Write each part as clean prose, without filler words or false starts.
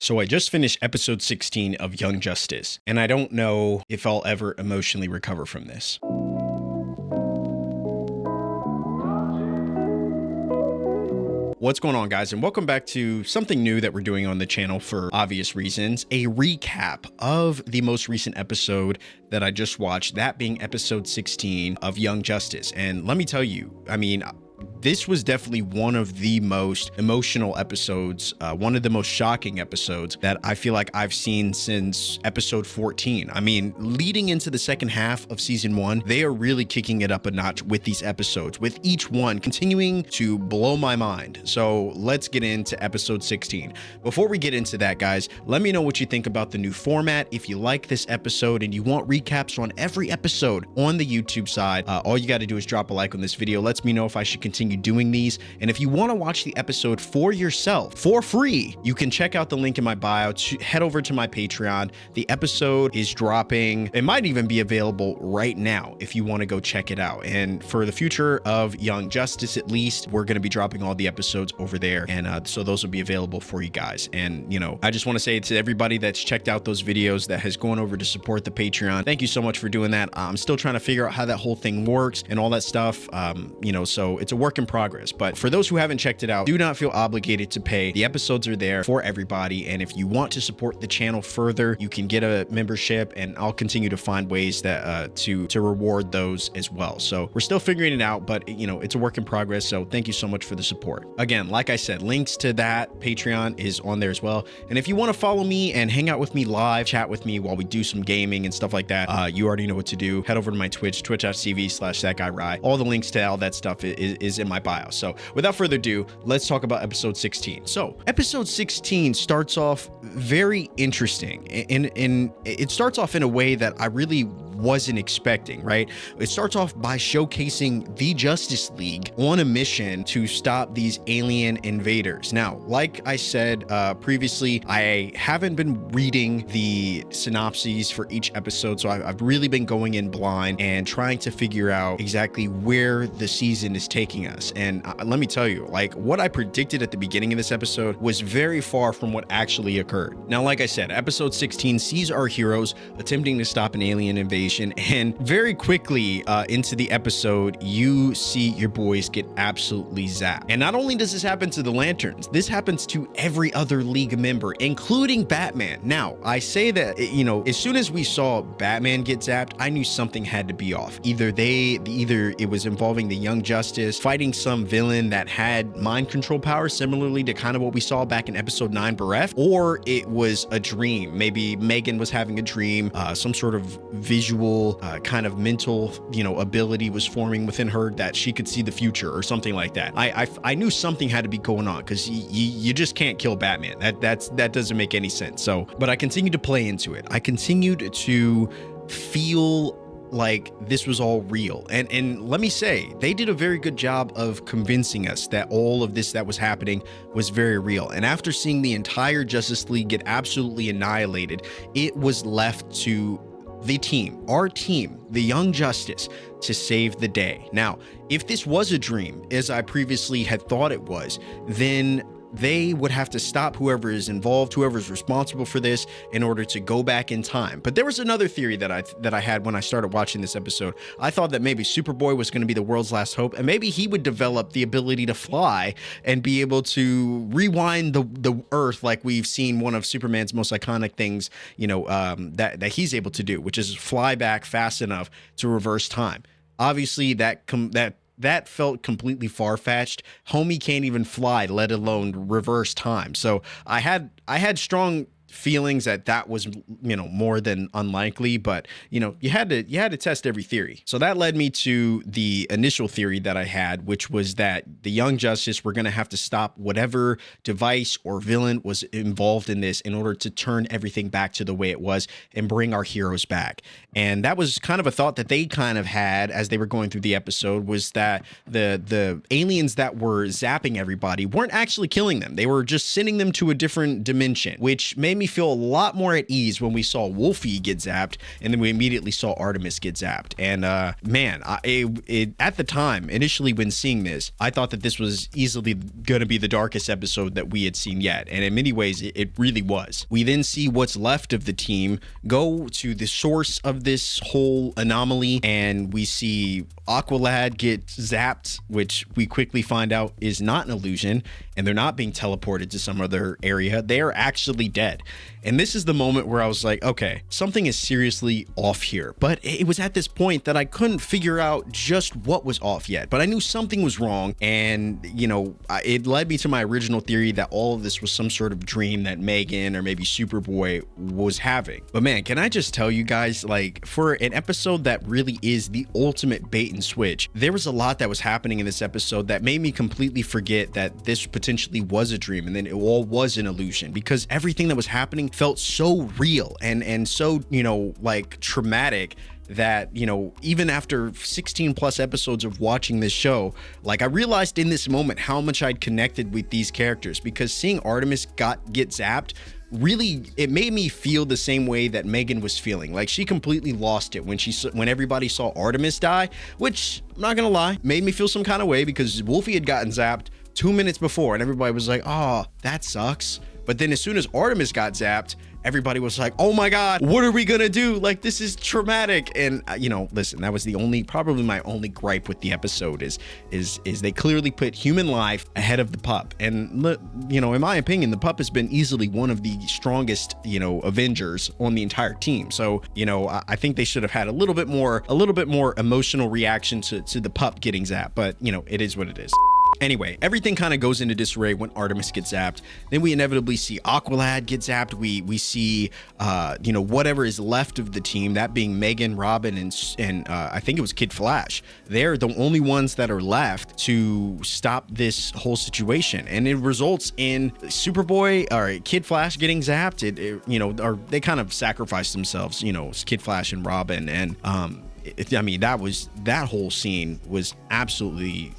So I just finished episode 16 of Young Justice, and I don't know if I'll ever emotionally recover from this. What's going on, guys, and welcome back to something new that we're doing on the channel for obvious reasons, a recap of the most recent episode that I just watched, that being episode 16 of Young Justice. And let me tell you, I mean, this was definitely one of the most emotional episodes, one of the most shocking episodes that I feel like I've seen since episode 14. I mean, leading into the second half of season 1, they are really kicking it up a notch with these episodes, with each one continuing to blow my mind. So let's get into episode 16. Before we get into that, guys, let me know what you think about the new format. If you like this episode and you want recaps on every episode on the YouTube side, all you got to do is drop a like on this video. Lets me know if I should continue doing these. And if you want to watch the episode for yourself for free, you can check out the link in my bio to head over to my Patreon. The episode is dropping. It might even be available right now if you want to go check it out. And for the future of Young Justice, at least, we're going to be dropping all the episodes over there. And so those will be available for you guys. And, you know, I just want to say to everybody that's checked out those videos, that has gone over to support the Patreon, thank you so much for doing that. I'm still trying to figure out how that whole thing works and all that stuff. You know, so it's a work in progress. But for those who haven't checked it out, do not feel obligated to pay. The episodes are there for everybody. And if you want to support the channel further, you can get a membership, and I'll continue to find ways that to reward those as well. So we're still figuring it out, but you know, it's a work in progress. So thank you so much for the support. Again, like I said, links to that Patreon is on there as well. And if you want to follow me and hang out with me live, chat with me while we do some gaming and stuff like that, you already know what to do. Head over to my Twitch, twitch.tv/thatguyrye. All the links to all that stuff is in my bio. So without further ado, let's talk about episode 16. So episode 16 starts off very interesting, and it starts off in a way that I really wasn't expecting, right? It starts off by showcasing the Justice League on a mission to stop these alien invaders. Now, like I said previously, I haven't been reading the synopses for each episode, so I've really been going in blind and trying to figure out exactly where the season is taking us. And let me tell you, like, what I predicted at the beginning of this episode was very far from what actually occurred. Now, like I said, episode 16 sees our heroes attempting to stop an alien invasion, and very quickly into the episode, you see your boys get absolutely zapped. And not only does this happen to the Lanterns, this happens to every other League member, including Batman. Now, I say that, you know, as soon as we saw Batman get zapped, I knew something had to be off. Either it was involving the Young Justice fighting some villain that had mind control power, similarly to kind of what we saw back in episode 9 Bereft, or it was a dream. Maybe Megan was having a dream, some sort of visual kind of mental, you know, ability was forming within her that she could see the future or something like that. I knew something had to be going on, because you just can't kill Batman. That doesn't make any sense. So, but I continued to play into it. I continued to feel like this was all real. And let me say, they did a very good job of convincing us that all of this that was happening was very real. And after seeing the entire Justice League get absolutely annihilated, it was left to the team, our team, the Young Justice, to save the day. Now, if this was a dream, as I previously had thought it was, then they would have to stop whoever is involved, whoever is responsible for this, in order to go back in time. But there was another theory that I had when I started watching this episode. I thought that maybe Superboy was going to be the world's last hope, and maybe he would develop the ability to fly and be able to rewind the Earth, like we've seen one of Superman's most iconic things, you know, that he's able to do, which is fly back fast enough to reverse time. Obviously, that felt completely far-fetched. Homie can't even fly, let alone reverse time. So I had strong feelings that was, you know, more than unlikely, but you know, you had to test every theory. So that led me to the initial theory that I had, which was that the Young Justice were going to have to stop whatever device or villain was involved in this in order to turn everything back to the way it was and bring our heroes back. And that was kind of a thought that they kind of had as they were going through the episode, was that the aliens that were zapping everybody weren't actually killing them. They were just sending them to a different dimension, which made me me feel a lot more at ease when we saw Wolfie get zapped, and then we immediately saw Artemis get zapped. And man, at the time, initially when seeing this, I thought that this was easily going to be the darkest episode that we had seen yet. And in many ways, it really was. We then see what's left of the team go to the source of this whole anomaly, and we see Aqualad get zapped, which we quickly find out is not an illusion, and they're not being teleported to some other area. They are actually dead. And this is the moment where I was like, okay, something is seriously off here. But it was at this point that I couldn't figure out just what was off yet, but I knew something was wrong. And, you know, it led me to my original theory that all of this was some sort of dream that Megan or maybe Superboy was having. But man, can I just tell you guys, like, for an episode that really is the ultimate bait and switch, there was a lot that was happening in this episode that made me completely forget that this potentially was a dream and then it all was an illusion, because everything that was happening felt so real and so, you know, like traumatic that, you know, even after 16 plus episodes of watching this show, like I realized in this moment how much I'd connected with these characters, because seeing Artemis get zapped, really, it made me feel the same way that Megan was feeling. Like she completely lost it when everybody saw Artemis die, which I'm not gonna lie, made me feel some kind of way, because Wolfie had gotten zapped 2 minutes before and everybody was like, oh, that sucks. But then as soon as Artemis got zapped, everybody was like, oh my God, what are we gonna do? Like, this is traumatic. And you know, listen, that was probably my only gripe with the episode is they clearly put human life ahead of the pup. And you know, in my opinion, the pup has been easily one of the strongest, you know, Avengers on the entire team. So, you know, I think they should have had a little bit more emotional reaction to the pup getting zapped, but you know, it is what it is. Anyway, everything kind of goes into disarray when Artemis gets zapped. Then we inevitably see Aqualad get zapped. We see, you know, whatever is left of the team, that being Megan, Robin, and I think it was Kid Flash. They're the only ones that are left to stop this whole situation. And it results in Superboy or Kid Flash getting zapped. You know, or they kind of sacrifice themselves, you know, Kid Flash and Robin. And, I mean, that whole scene was absolutely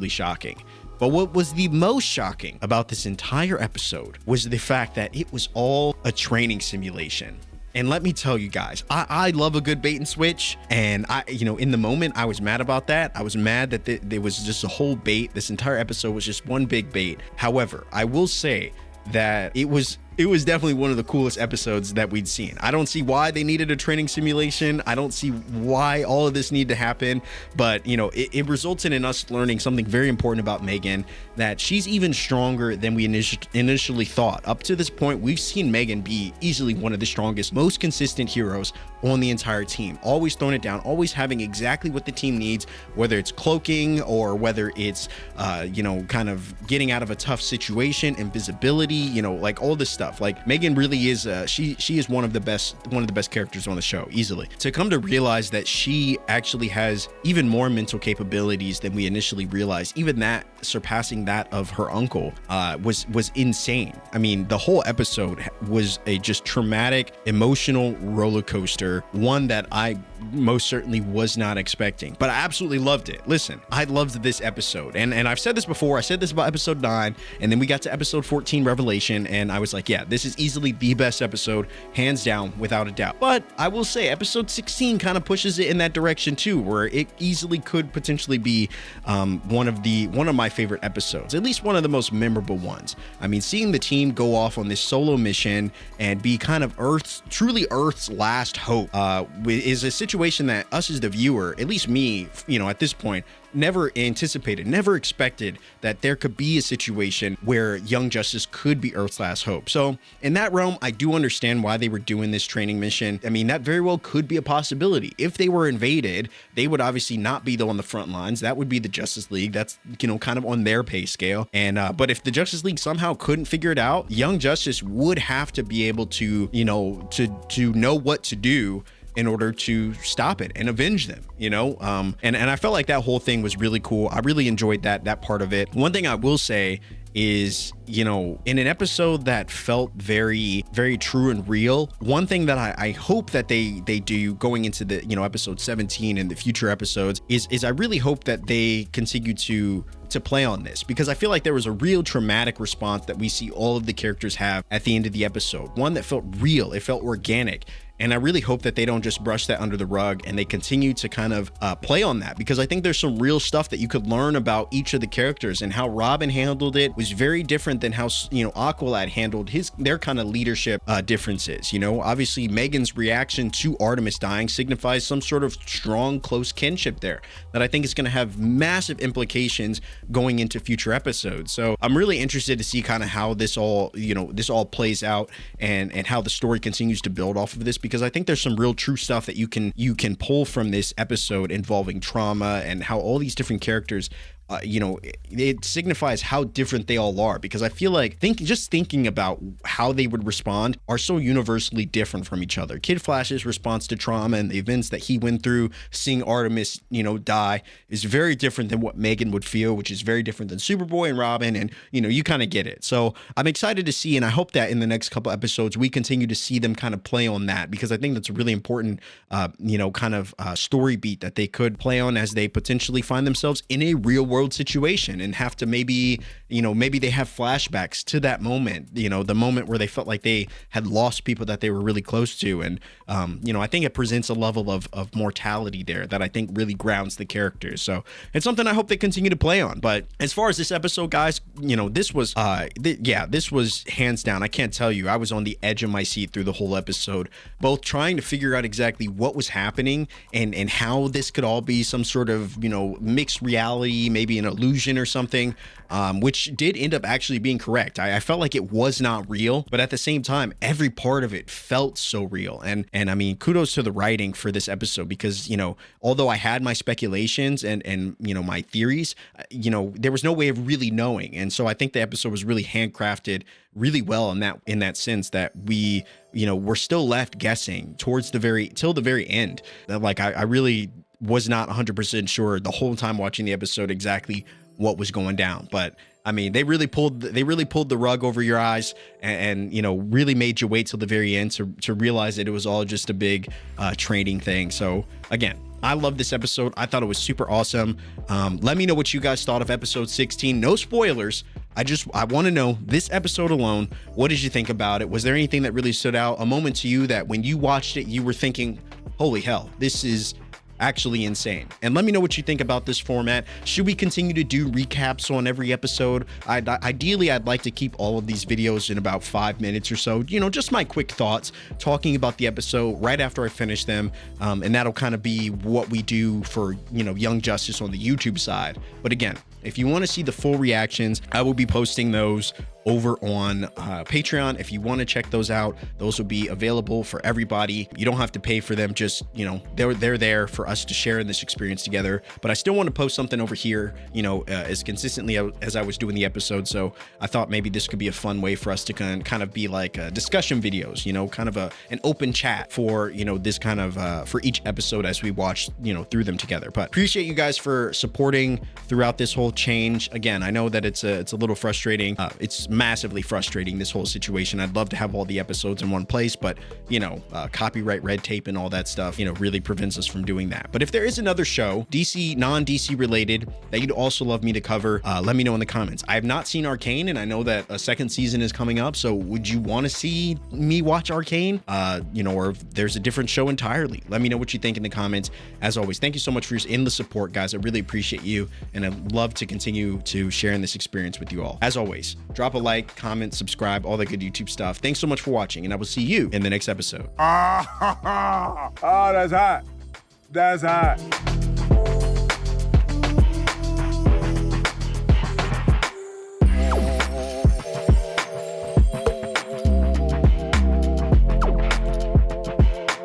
shocking. But what was the most shocking about this entire episode was the fact that it was all a training simulation. And let me tell you guys, I love a good bait and switch. And you know, in the moment, I was mad about that. I was mad that there was just a whole bait. This entire episode was just one big bait. However, I will say that it was definitely one of the coolest episodes that we'd seen. I don't see why they needed a training simulation. I don't see why all of this needed to happen, but you know, it resulted in us learning something very important about Megan, that she's even stronger than we initially thought. Up to this point, we've seen Megan be easily one of the strongest, most consistent heroes on the entire team, always throwing it down, always having exactly what the team needs, whether it's cloaking or whether it's, you know, kind of getting out of a tough situation, invisibility, you know, like all this stuff. Like Megan really is, she is one of the best characters on the show, easily. To come to realize that she actually has even more mental capabilities than we initially realized, even that surpassing that of her uncle, was insane. I mean, the whole episode was a just traumatic, emotional roller coaster, one that I most certainly was not expecting, but I absolutely loved it. Listen, I loved this episode, and I've said this before. I said this about episode 9, and then we got to episode 14, Revelation, and I was like, yeah, this is easily the best episode, hands down, without a doubt. But I will say episode 16 kind of pushes it in that direction too, where it easily could potentially be one of my favorite episodes, at least one of the most memorable ones. I mean, seeing the team go off on this solo mission and be kind of truly Earth's last hope is a situation that us as the viewer, at least me, you know, at this point, never anticipated, never expected that there could be a situation where Young Justice could be Earth's last hope. So in that realm, I do understand why they were doing this training mission. I mean, that very well could be a possibility. If they were invaded, they would obviously not be on the front lines. That would be the Justice League. That's, you know, kind of on their pay scale. And but if the Justice League somehow couldn't figure it out, Young Justice would have to be able to, you know, to know what to do in order to stop it and avenge them, you know? And I felt like that whole thing was really cool. I really enjoyed that part of it. One thing I will say is, you know, in an episode that felt very, very true and real, one thing that I hope that they do going into the, you know, episode 17 and the future episodes is I really hope that they continue to play on this, because I feel like there was a real traumatic response that we see all of the characters have at the end of the episode. One that felt real, it felt organic. And I really hope that they don't just brush that under the rug and they continue to kind of play on that, because I think there's some real stuff that you could learn about each of the characters, and how Robin handled it was very different than how, you know, Aqualad handled their kind of leadership differences. You know, obviously Megan's reaction to Artemis dying signifies some sort of strong, close kinship there that I think is going to have massive implications going into future episodes. So I'm really interested to see kind of how this all, you know, this all plays out, and how the story continues to build off of this, because I think there's some real true stuff that you can pull from this episode involving trauma, and how all these different characters, you know, it signifies how different they all are, because I feel like just thinking about how they would respond are so universally different from each other. Kid Flash's response to trauma and the events that he went through, seeing Artemis, you know, die, is very different than what Megan would feel, which is very different than Superboy and Robin, and, you know, you kind of get it. So I'm excited to see, and I hope that in the next couple episodes we continue to see them kind of play on that, because I think that's a really important, you know, kind of story beat that they could play on as they potentially find themselves in a real world situation and have to maybe, you know, maybe they have flashbacks to that moment, you know, the moment where they felt like they had lost people that they were really close to. And, you know, I think it presents a level of mortality there that I think really grounds the characters. So it's something I hope they continue to play on. But as far as this episode, guys, you know, this was, this was hands down. I can't tell you, I was on the edge of my seat through the whole episode, both trying to figure out exactly what was happening and how this could all be some sort of, you know, mixed reality, maybe an illusion or something, which did end up actually being correct. I felt like it was not real, but at the same time, every part of it felt so real. And I mean, kudos to the writing for this episode, because, you know, although I had my speculations and you know, my theories, you know, there was no way of really knowing. And so I think the episode was really handcrafted really well in that sense, that we, you know, we're still left guessing till the very end. Like I really was not 100% sure the whole time watching the episode exactly what was going down. But I mean, they really pulled the rug over your eyes, and you know, really made you wait till the very end to realize that it was all just a big training thing. So again, I love this episode. I thought it was super awesome. Let me know what you guys thought of episode 16. No spoilers. I want to know, this episode alone, what did you think about it? Was there anything that really stood out? A moment to you that when you watched it, you were thinking, holy hell, this is actually insane? And let me know what you think about this format. Should we continue to do recaps on every episode? Ideally, I'd like to keep all of these videos in about 5 minutes or so. You know, just my quick thoughts, talking about the episode right after I finish them. And that'll kind of be what we do for, you know, Young Justice on the YouTube side. But again, if you want to see the full reactions, I will be posting those over on Patreon. If you want to check those out, those will be available for everybody. You don't have to pay for them. Just, you know, they're there for us to share in this experience together. But I still want to post something over here, you know, as consistently as I was doing the episode. So I thought maybe this could be a fun way for us to kind of be like discussion videos, you know, kind of an open chat for, you know, this kind of for each episode as we watch, you know, through them together. But appreciate you guys for supporting throughout this whole change. Again, I know that it's a little frustrating. It's massively frustrating, this whole situation. I'd love to have all the episodes in one place, but you know, copyright red tape and all that stuff, you know, really prevents us from doing that. But if there is another show, DC, non-DC related, that you'd also love me to cover, let me know in the comments. I have not seen Arcane, and I know that a second season is coming up, so would you want to see me watch Arcane? You know, or if there's a different show entirely, let me know what you think in the comments. As always, thank you so much for your endless support, guys. I really appreciate you, and I'd love to continue to share in this experience with you all. As always, drop a like, comment, subscribe, all the good YouTube stuff. Thanks so much for watching, and I will see you in the next episode. Oh, that's hot. That's hot.